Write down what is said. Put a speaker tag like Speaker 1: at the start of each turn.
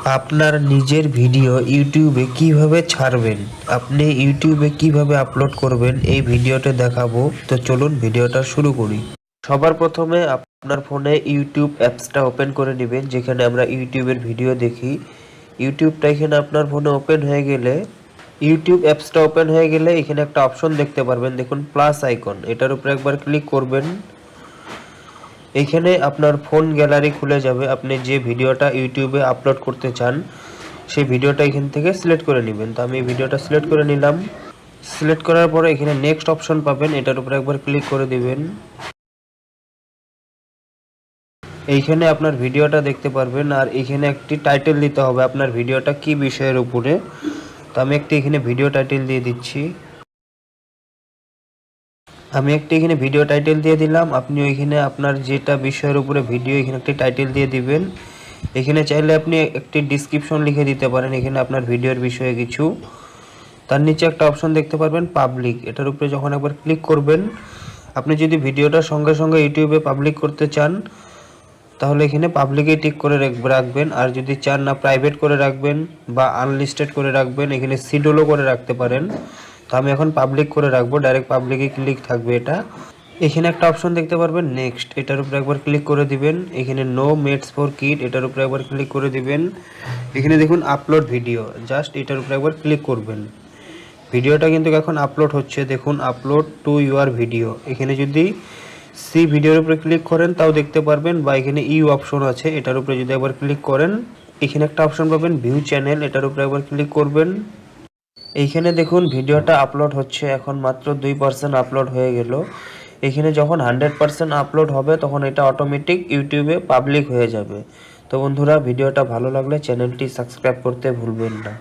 Speaker 1: আপনার নিজের ভিডিও ইউটিউবে কিভাবে ছাড়বেন, আপনি ইউটিউবে কিভাবে আপলোড করবেন এই ভিডিওতে দেখাবো। তো চলুন ভিডিওটা শুরু করি। সবার প্রথমে আপনার ফোনে ইউটিউব অ্যাপসটা ওপেন করে নেবেন, যেখানে আমরা ইউটিউবের ভিডিও দেখি। ইউটিউবটা এখানে আপনার ফোনে ওপেন হয়ে গেলে, ইউটিউব অ্যাপসটা ওপেন হয়ে গেলে এখানে একটা অপশন দেখতে পারবেন, দেখুন প্লাস আইকন, এটার উপরে একবার ক্লিক করবেন। এইখানে আপনার ফোন গ্যালারি খুলে যাবে। আপনি যে ভিডিওটা ইউটিউবে আপলোড করতে চান সেই ভিডিওটা এখান থেকে সিলেক্ট করে নেবেন। তো আমি ভিডিওটা সিলেক্ট করে নিলাম। সিলেক্ট করার পরে এখানে নেক্সট অপশন পাবেন, এটার উপরে একবার ক্লিক করে দিবেন। এইখানে আপনার ভিডিওটা দেখতে পারবেন, আর এখানে একটি টাইটেল দিতে হবে আপনার ভিডিওটা কি বিষয়ের উপরে। তো আমি একটি এখানে ভিডিও টাইটেল দিয়ে দিচ্ছি। আমি একটি এখানে ভিডিও টাইটেল দিয়ে দিলাম। আপনি ওইখানে আপনার যেটা বিষয়ের উপরে ভিডিও এখানে একটি টাইটেল দিয়ে দিবেন। এখানে চাইলে আপনি একটি ডিসক্রিপশন লিখে দিতে পারেন এখানে আপনার ভিডিওর বিষয়ে কিছু। তার নিচে একটা অপশন দেখতে পারবেন পাবলিক, এটার উপরে যখন একবার ক্লিক করবেন, আপনি যদি ভিডিওটা সঙ্গে সঙ্গে ইউটিউবে পাবলিক করতে চান তাহলে এখানে পাবলিকে টিক করে রাখবেন। আর যদি চান না প্রাইভেট করে রাখবেন বা আনলিস্টেড করে রাখবেন, এখানে শিডিউলও করে রাখতে পারেন। তো আমি এখন পাবলিক করে রাখবো, ডাইরেক্ট পাবলিকে ক্লিক থাকবে এটা। এখানে একটা অপশন দেখতে পারবেন নেক্সট, এটার উপরে একবার ক্লিক করে দিবেন। এখানে নো মেডস ফর কিড, এটার উপরে একবার ক্লিক করে দিবেন। এখানে দেখুন আপলোড ভিডিও, জাস্ট এটার উপরে একবার ক্লিক করবেন। ভিডিওটা কিন্তু এখন আপলোড হচ্ছে, দেখুন আপলোড টু ইউর ভিডিও। এখানে যদি সি ভিডিওর উপরে ক্লিক করেন তাও দেখতে পারবেন, বা এখানে ইউ অপশন আছে, এটার উপরে যদি একবার ক্লিক করেন এখানে একটা অপশন পাবেন ভিউ চ্যানেল, এটার উপরে একবার ক্লিক করবেন। এইখানে দেখুন ভিডিওটা আপলোড হচ্ছে, এখন মাত্র 2% আপলোড হয়ে গেল। এখানে যখন 100% আপলোড হবে তখন এটা অটোমেটিক ইউটিউবে পাবলিক হয়ে যাবে। তো বন্ধুরা, ভিডিওটা ভালো লাগলে চ্যানেলটি সাবস্ক্রাইব করতে ভুলবেন না।